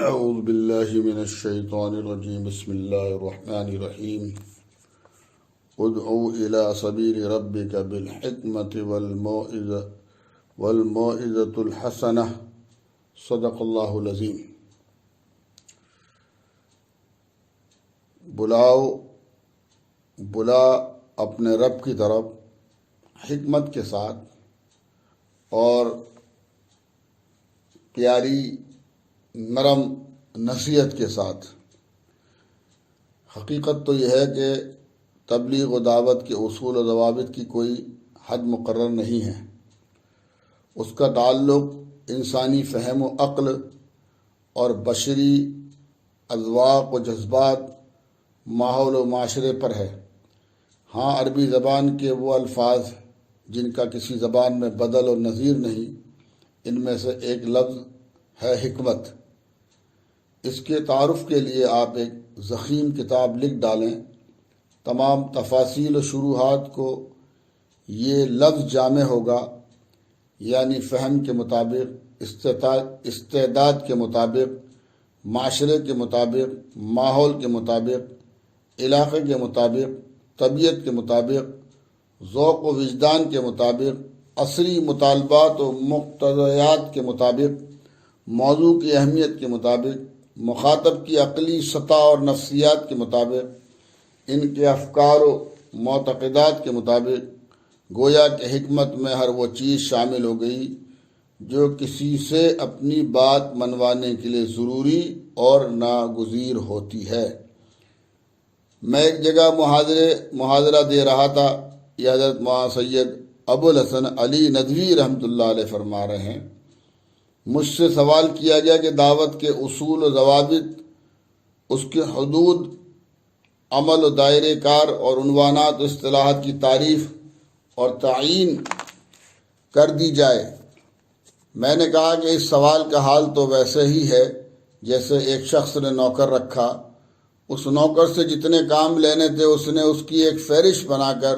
اعوذ باللہ من الشیطان الرجیم بسم اللہ الرحمن الرحیم ادعو الی سبیل ربک بالحکمت والموعظۃ الحسنہ صدق اللہ العظیم۔ بلا اپنے رب کی طرف حکمت کے ساتھ اور پیاری نرم نصیحت کے ساتھ۔ حقیقت تو یہ ہے کہ تبلیغ و دعوت کے اصول و ضوابط کی کوئی حد مقرر نہیں ہے۔ اس کا تعلق انسانی فہم و عقل اور بشری اذواق و جذبات، ماحول و معاشرے پر ہے۔ ہاں، عربی زبان کے وہ الفاظ جن کا کسی زبان میں بدل و نظیر نہیں، ان میں سے ایک لفظ ہے حکمت۔ اس کے تعارف کے لیے آپ ایک ضخیم کتاب لکھ ڈالیں۔ تمام تفاصیل و شروحات کو یہ لفظ جامع ہوگا، یعنی فہم کے مطابق، استعداد کے مطابق، معاشرے کے مطابق، ماحول کے مطابق، علاقے کے مطابق، طبیعت کے مطابق، ذوق و وجدان کے مطابق، عصری مطالبات و مقتضیات کے مطابق، موضوع کی اہمیت کے مطابق، مخاطب کی عقلی سطح اور نفسیات کے مطابق، ان کے افکار و معتقدات کے مطابق، گویا کہ حکمت میں ہر وہ چیز شامل ہو گئی جو کسی سے اپنی بات منوانے کے لیے ضروری اور ناگزیر ہوتی ہے۔ میں ایک جگہ محاضرہ دے رہا تھا، یہ حضرت مولانا سید ابو الحسن علی ندوی رحمۃ اللہ علیہ فرما رہے ہیں، مجھ سے سوال کیا گیا کہ دعوت کے اصول و ضوابط، اس کے حدود، عمل و دائرہ کار اور عنوانات و اصطلاحات کی تعریف اور تعیین کر دی جائے۔ میں نے کہا کہ اس سوال کا حال تو ویسے ہی ہے جیسے ایک شخص نے نوکر رکھا، اس نوکر سے جتنے کام لینے تھے اس نے اس کی ایک فہرست بنا کر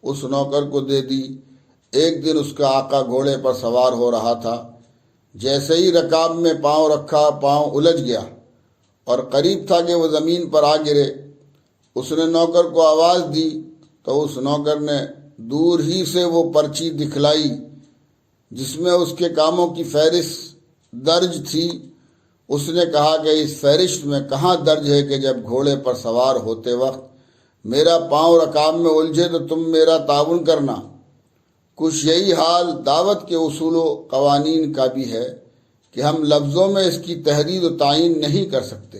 اس نوکر کو دے دی۔ ایک دن اس کا آقا گھوڑے پر سوار ہو رہا تھا، جیسے ہی رکاب میں پاؤں رکھا، پاؤں الجھ گیا اور قریب تھا کہ وہ زمین پر آ گرے۔ اس نے نوکر کو آواز دی تو اس نوکر نے دور ہی سے وہ پرچی دکھلائی جس میں اس کے کاموں کی فہرست درج تھی۔ اس نے کہا کہ اس فہرست میں کہاں درج ہے کہ جب گھوڑے پر سوار ہوتے وقت میرا پاؤں رکاب میں الجھے تو تم میرا تعاون کرنا۔ کچھ یہی حال دعوت کے اصول و قوانین کا بھی ہے کہ ہم لفظوں میں اس کی تحریر و تعیین نہیں کر سکتے۔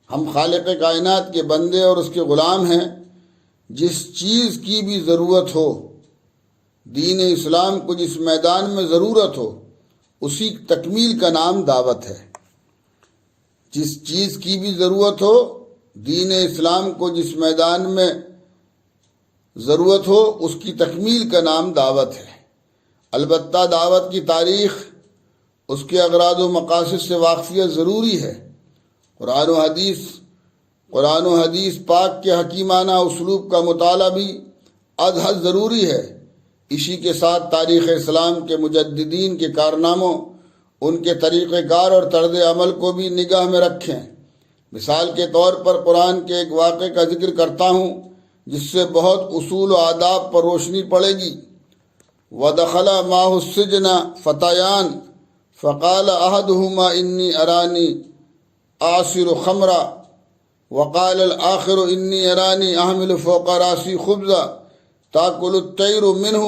ہم خالق کائنات کے بندے اور اس کے غلام ہیں۔ جس چیز کی بھی ضرورت ہو، دین اسلام کو جس میدان میں ضرورت ہو، اسی تکمیل کا نام دعوت ہے۔ جس چیز کی بھی ضرورت ہو، دین اسلام کو جس میدان میں ضرورت ہو، اس کی تکمیل کا نام دعوت ہے۔ البتہ دعوت کی تاریخ، اس کے اغراض و مقاصد سے واقفیت ضروری ہے۔ قرآن و حدیث پاک کے حکیمانہ اسلوب کا مطالعہ بھی از حد ضروری ہے۔ اسی کے ساتھ تاریخ اسلام کے مجددین کے کارناموں، ان کے طریقہ کار اور طرز عمل کو بھی نگاہ میں رکھیں۔ مثال کے طور پر قرآن کے ایک واقعے کا ذکر کرتا ہوں جس سے بہت اصول و آداب پر روشنی پڑے گی۔ وَدَخَلَ مَعَهُ السِّجْنَ فَتَيَانِ فَقَالَ أَحَدُهُمَا إِنِّي أَرَانِي أَعْصِرُ خَمْرًا وَقَالَ الْآخَرُ إِنِّي أَرَانِي أَحْمِلُ فَوْقَ رَأْسِي خُبْزًا تَأْكُلُ الطَّيْرُ مِنْهُ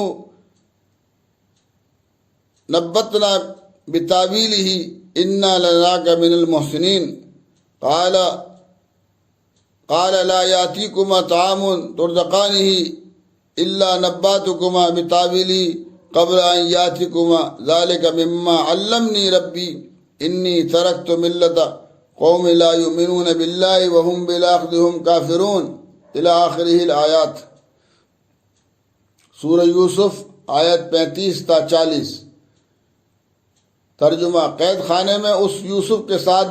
نَبَّأْنَا بِتَأْوِيلِهِ إِنَّا لَنَرَاكَ مِنَ الْمُحْسِنِينَ قال لا يأتيكما طعام ترزقانه إلا نبأتكما بتأويله قبل أن يأتيكما ذلك مما علمني ربي إني تركت ملة قوم لا يؤمنون بالله وهم بالآخرة هم كافرون إلى آخره الآيات۔ سورہ یوسف آیت 35 تا 40۔ ترجمہ: قید خانے میں اس یوسف کے ساتھ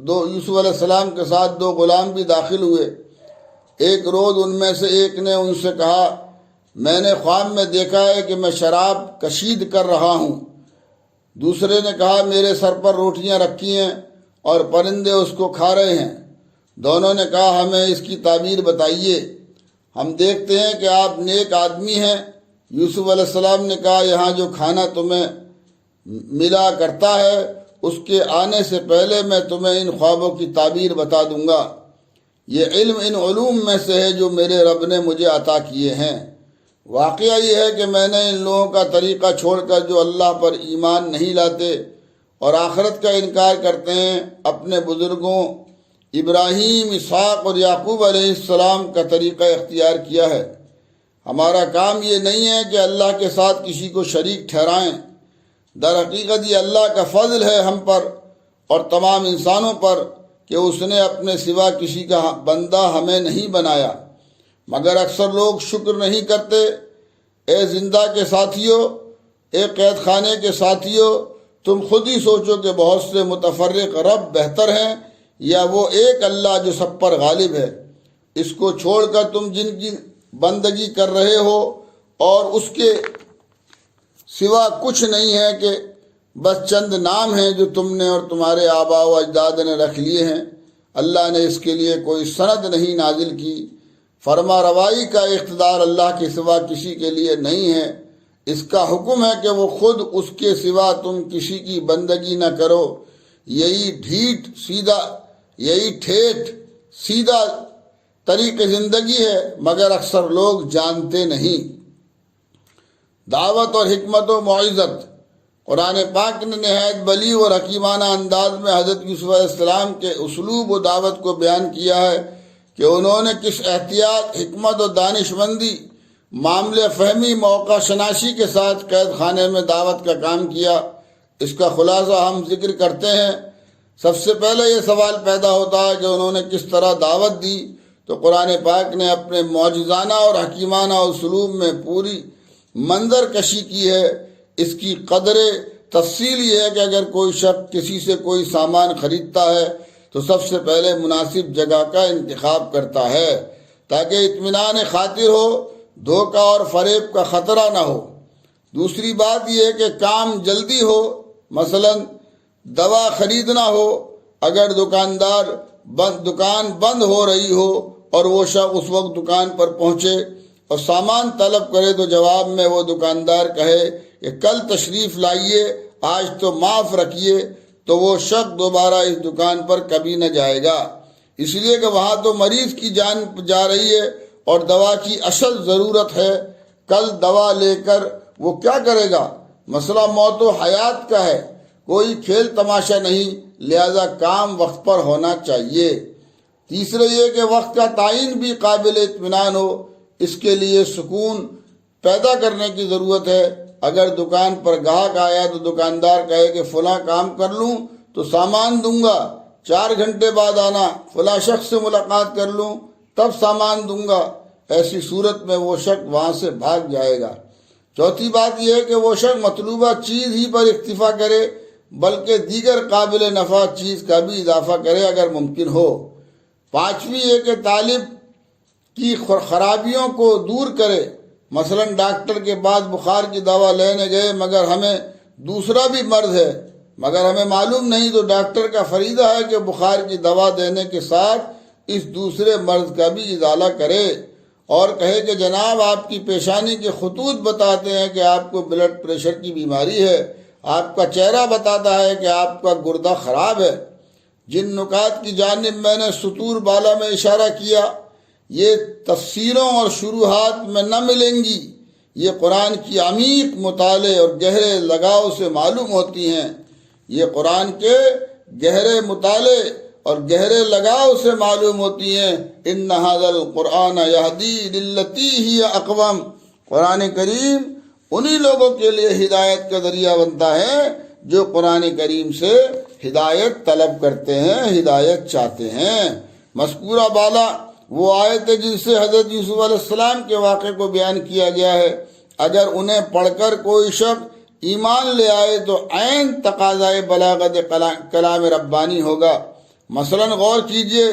یوسف علیہ السلام کے ساتھ دو غلام بھی داخل ہوئے۔ ایک روز ان میں سے ایک نے ان سے کہا، میں نے خواب میں دیکھا ہے کہ میں شراب کشید کر رہا ہوں دوسرے نے کہا میرے سر پر روٹیاں رکھی ہیں اور پرندے اس کو کھا رہے ہیں۔ دونوں نے کہا ہمیں اس کی تعبیر بتائیے، ہم دیکھتے ہیں کہ آپ نیک آدمی ہیں۔ یوسف علیہ السلام نے کہا یہاں جو کھانا تمہیں ملا کرتا ہے اس کے آنے سے پہلے میں تمہیں ان خوابوں کی تعبیر بتا دوں گا۔ یہ علم ان علوم میں سے ہے جو میرے رب نے مجھے عطا کیے ہیں۔ واقعہ یہ ہے کہ میں نے ان لوگوں کا طریقہ چھوڑ کر جو اللہ پر ایمان نہیں لاتے اور آخرت کا انکار کرتے ہیں، اپنے بزرگوں ابراہیم، اسحاق اور یعقوب علیہ السلام کا طریقہ اختیار کیا ہے۔ ہمارا کام یہ نہیں ہے کہ اللہ کے ساتھ کسی کو شریک ٹھہرائیں۔ در حقیقت یہ اللہ کا فضل ہے ہم پر اور تمام انسانوں پر کہ اس نے اپنے سوا کسی کا بندہ ہمیں نہیں بنایا، مگر اکثر لوگ شکر نہیں کرتے۔ اے زندہ کے ساتھیوں، اے قید خانے کے ساتھیوں، تم خود ہی سوچو کہ بہت سے متفرق رب بہتر ہیں یا وہ ایک اللہ جو سب پر غالب ہے؟ اس کو چھوڑ کر تم جن کی بندگی کر رہے ہو اور اس کے سوا کچھ نہیں ہے کہ بس چند نام ہیں جو تم نے اور تمہارے آباء و اجداد نے رکھ لیے ہیں۔ اللہ نے اس کے لیے کوئی سند نہیں نازل کی۔ فرما روائی کا اقتدار اللہ کے سوا کسی کے لیے نہیں ہے۔ اس کا حکم ہے کہ وہ خود اس کے سوا تم کسی کی بندگی نہ کرو۔ یہی ٹھیٹ سیدھا طریق زندگی ہے، مگر اکثر لوگ جانتے نہیں۔ دعوت اور حکمت و معزت۔ قرآن پاک نے نہایت بلیغ اور حکیمانہ انداز میں حضرت یوسف علیہ السلام کے اسلوب و دعوت کو بیان کیا ہے کہ انہوں نے کس احتیاط، حکمت اور دانش مندی، معاملہ فہمی، موقع شناسی کے ساتھ قید خانے میں دعوت کا کام کیا۔ اس کا خلاصہ ہم ذکر کرتے ہیں۔ سب سے پہلے یہ سوال پیدا ہوتا ہے کہ انہوں نے کس طرح دعوت دی، تو قرآن پاک نے اپنے معجزانہ اور حکیمانہ اسلوب میں پوری منظر کشی کی ہے۔ اس کی قدر تفصیل یہ ہے کہ اگر کوئی شخص کسی سے کوئی سامان خریدتا ہے تو سب سے پہلے مناسب جگہ کا انتخاب کرتا ہے تاکہ اطمینان خاطر ہو، دھوکہ اور فریب کا خطرہ نہ ہو۔ دوسری بات یہ ہے کہ کام جلدی ہو، مثلا دوا خریدنا ہو۔ اگر دکان بند ہو رہی ہو اور وہ شخص اس وقت دکان پر پہنچے اور سامان طلب کرے تو جواب میں وہ دکاندار کہے کہ کل تشریف لائیے، آج تو معاف رکھیے، تو وہ شخص دوبارہ اس دکان پر کبھی نہ جائے گا، اس لیے کہ وہاں تو مریض کی جان جا رہی ہے اور دوا کی اصل ضرورت ہے۔ کل دوا لے کر وہ کیا کرے گا؟ مسئلہ موت و حیات کا ہے، کوئی کھیل تماشا نہیں، لہذا کام وقت پر ہونا چاہیے۔ تیسرے یہ کہ وقت کا تعین بھی قابل اطمینان ہو، اس کے لیے سکون پیدا کرنے کی ضرورت ہے۔ اگر دکان پر گاہک آیا تو دکاندار کہے کہ فلاں کام کر لوں تو سامان دوں گا، 4 گھنٹے بعد آنا، فلاں شخص سے ملاقات کر لوں تب سامان دوں گا، ایسی صورت میں وہ شخص وہاں سے بھاگ جائے گا۔ چوتھی بات یہ ہے کہ وہ شخص مطلوبہ چیز ہی پر اکتفا کرے بلکہ دیگر قابل نفع چیز کا بھی اضافہ کرے اگر ممکن ہو۔ پانچویں یہ کہ طالب کی خرابیوں کو دور کرے، مثلا ڈاکٹر کے پاس بخار کی دوا لینے گئے مگر ہمیں دوسرا بھی مرض ہے، مگر ہمیں معلوم نہیں، تو ڈاکٹر کا فریضہ ہے کہ بخار کی دوا دینے کے ساتھ اس دوسرے مرض کا بھی ازالہ کرے اور کہے کہ جناب آپ کی پیشانی کے خطوط بتاتے ہیں کہ آپ کو بلڈ پریشر کی بیماری ہے، آپ کا چہرہ بتاتا ہے کہ آپ کا گردہ خراب ہے۔ جن نکات کی جانب میں نے سطور بالا میں اشارہ کیا یہ تفسیروں اور شروحات میں نہ ملیں گی، یہ قرآن کی عمیق مطالعے اور گہرے لگاؤ سے معلوم ہوتی ہیں۔ یہ قرآن کے گہرے مطالعے اور گہرے لگاؤ سے معلوم ہوتی ہیں۔ ان ھذا القرآن یہدی للتی ہی اقوم، قرآن کریم انہی لوگوں کے لیے ہدایت کا ذریعہ بنتا ہے جو قرآن کریم سے ہدایت طلب کرتے ہیں، ہدایت چاہتے ہیں۔ مذکورہ بالا وہ آیتیں جن سے حضرت یوسف علیہ السلام کے واقعے کو بیان کیا گیا ہے، اگر انہیں پڑھ کر کوئی شخص ایمان لے آئے تو عین تقاضائے بلاغت کلام ربانی ہوگا۔ مثلا غور کیجئے،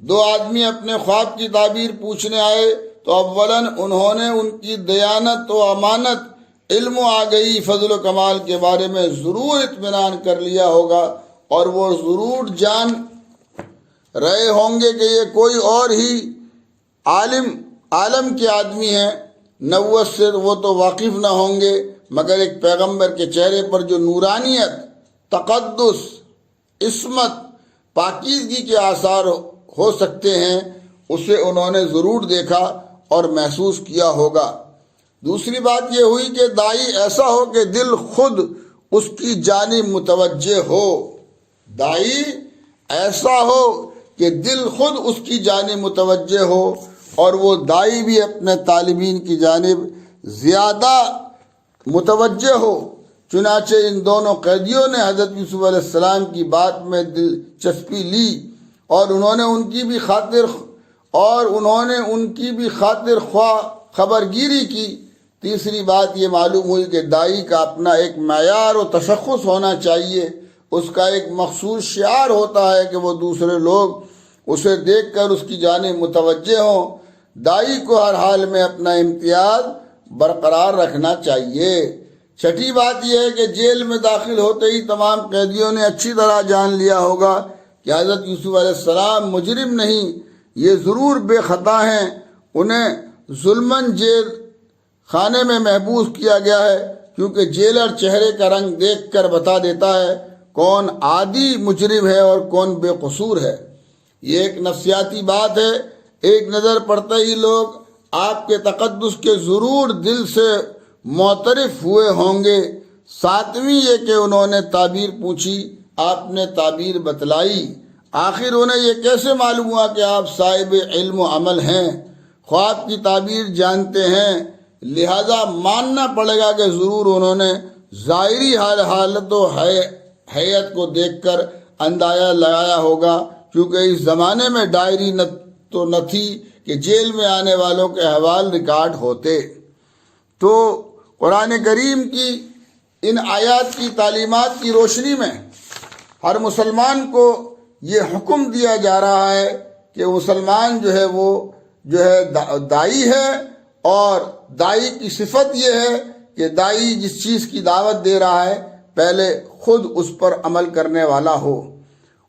2 آدمی اپنے خواب کی تعبیر پوچھنے آئے تو اولاً انہوں نے ان کی دیانت و امانت علم آ گئی فضل و کمال کے بارے میں ضرور اطمینان کر لیا ہوگا، اور وہ ضرور جان رہے ہوں گے کہ یہ کوئی اور ہی عالم کے آدمی ہیں، نبوت سے وہ تو واقف نہ ہوں گے، مگر ایک پیغمبر کے چہرے پر جو نورانیت، تقدس، عصمت، پاکیزگی کے آثار ہو سکتے ہیں، اسے انہوں نے ضرور دیکھا اور محسوس کیا ہوگا۔ دوسری بات یہ ہوئی کہ داعی ایسا ہو کہ دل خود اس کی جانب متوجہ ہو، داعی ایسا ہو کہ دل خود اس کی جانب متوجہ ہو، اور وہ داعی بھی اپنے طالبین کی جانب زیادہ متوجہ ہو۔ چنانچہ ان دونوں قیدیوں نے حضرت یوسف علیہ السلام کی بات میں دلچسپی لی، اور انہوں نے ان کی بھی خاطر خواہ خبرگیری کی۔ تیسری بات یہ معلوم ہوئی کہ داعی کا اپنا ایک معیار و تشخص ہونا چاہیے، اس کا ایک مخصوص شعار ہوتا ہے کہ وہ دوسرے لوگ اسے دیکھ کر اس کی جانب متوجہ ہوں۔ داعی کو ہر حال میں اپنا امتیاز برقرار رکھنا چاہیے۔ چھٹی بات یہ ہے کہ جیل میں داخل ہوتے ہی تمام قیدیوں نے اچھی طرح جان لیا ہوگا کہ حضرت یوسف علیہ السلام مجرم نہیں، یہ ضرور بے خطا ہیں۔ انہیں ظلماً جیل خانے میں محبوس کیا گیا ہے، کیونکہ جیلر چہرے کا رنگ دیکھ کر بتا دیتا ہے کون عادی مجرم ہے اور کون بے قصور ہے۔ یہ ایک نفسیاتی بات ہے، ایک نظر پڑتے ہی لوگ آپ کے تقدس کے ضرور دل سے معترف ہوئے ہوں گے۔ ساتویں یہ کہ انہوں نے تعبیر پوچھی، آپ نے تعبیر بتلائی۔ آخر انہیں یہ کیسے معلوم ہوا کہ آپ صاحب علم و عمل ہیں؟ خواب کی تعبیر جانتے ہیں، لہذا ماننا پڑے گا کہ ضرور انہوں نے ظاہری حالت و حیت کو دیکھ کر اندازہ لگایا ہوگا، کیونکہ اس زمانے میں ڈائری تو نہ تھی کہ جیل میں آنے والوں کے احوال ریکارڈ ہوتے۔ تو قرآن کریم کی ان آیات کی تعلیمات کی روشنی میں ہر مسلمان کو یہ حکم دیا جا رہا ہے کہ مسلمان وہ داعی ہے، اور داعی کی صفت یہ ہے کہ داعی جس چیز کی دعوت دے رہا ہے پہلے خود اس پر عمل کرنے والا ہو،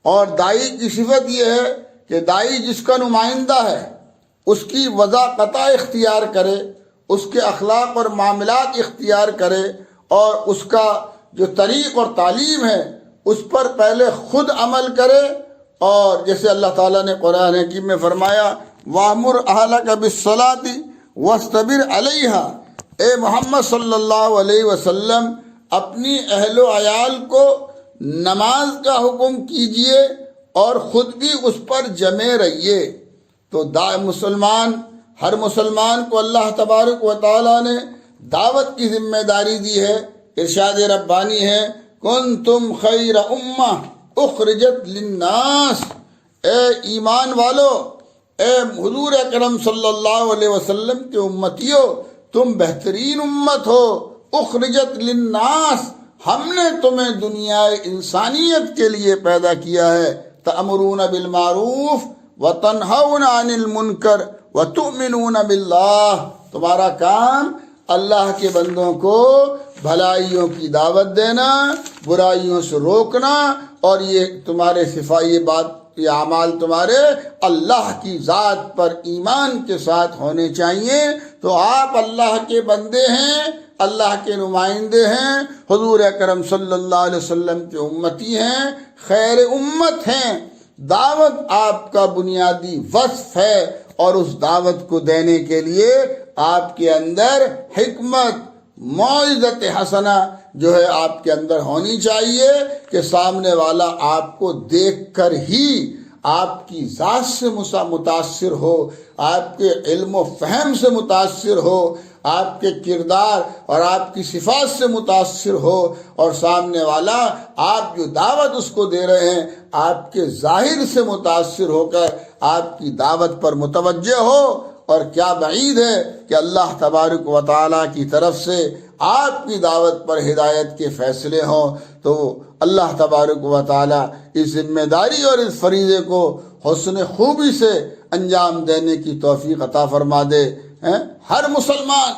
اور داعی کی صفت یہ ہے کہ داعی جس کا نمائندہ ہے اس کی وضاحت اختیار کرے، اس کے اخلاق اور معاملات اختیار کرے، اور اس کا جو طریق اور تعلیم ہے اس پر پہلے خود عمل کرے۔ اور جیسے اللہ تعالیٰ نے قرآن حکیم میں فرمایا وَأْمُرْ أَهْلَكَ بِالصَّلَاةِ وَاسْتَبِرْ عَلَيْهَا، اے محمد صلی اللہ علیہ وسلم اپنی اہل و عیال کو نماز کا حکم کیجئے اور خود بھی اس پر جمے رہیے۔ تو ہر مسلمان کو اللہ تبارک و تعالیٰ نے دعوت کی ذمہ داری دی ہے۔ ارشاد ربانی ہے کنتم خیر امہ اخرجت للناس، اے ایمان والو، اے حضور اکرم صلی اللہ علیہ وسلم کے امتیو، تم بہترین امت ہو، اخرجت للناس، ہم نے تمہیں دنیا انسانیت کے لیے پیدا کیا ہے، تأمرون بالمعروف وتنہون عن المنکر وتؤمنون باللہ، تمہارا کام اللہ کے بندوں کو بھلائیوں کی دعوت دینا، برائیوں سے روکنا، اور یہ تمہارے یہ اعمال تمہارے اللہ کی ذات پر ایمان کے ساتھ ہونے چاہیے۔ تو آپ اللہ کے بندے ہیں، اللہ کے نمائندے ہیں، حضور اکرم صلی اللہ علیہ وسلم کے امتی ہیں، خیر امت ہیں۔ دعوت آپ کا بنیادی وصف ہے، اور اس دعوت کو دینے کے لیے آپ کے اندر حکمت، موعظت حسنہ آپ کے اندر ہونی چاہیے کہ سامنے والا آپ کو دیکھ کر ہی آپ کی ذات سے متاثر ہو، آپ کے علم و فہم سے متاثر ہو، آپ کے کردار اور آپ کی صفات سے متاثر ہو، اور سامنے والا آپ جو دعوت اس کو دے رہے ہیں آپ کے ظاہر سے متاثر ہو کر آپ کی دعوت پر متوجہ ہو۔ اور کیا بعید ہے کہ اللہ تبارک و تعالیٰ کی طرف سے آپ کی دعوت پر ہدایت کے فیصلے ہوں۔ تو اللہ تبارک و تعالیٰ اس ذمہ داری اور اس فریضے کو حسن خوبی سے انجام دینے کی توفیق عطا فرما دے۔ ہر مسلمان،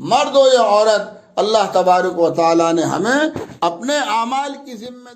مرد ہو یا عورت، اللہ تبارک و تعالیٰ نے ہمیں اپنے اعمال کی ذمہ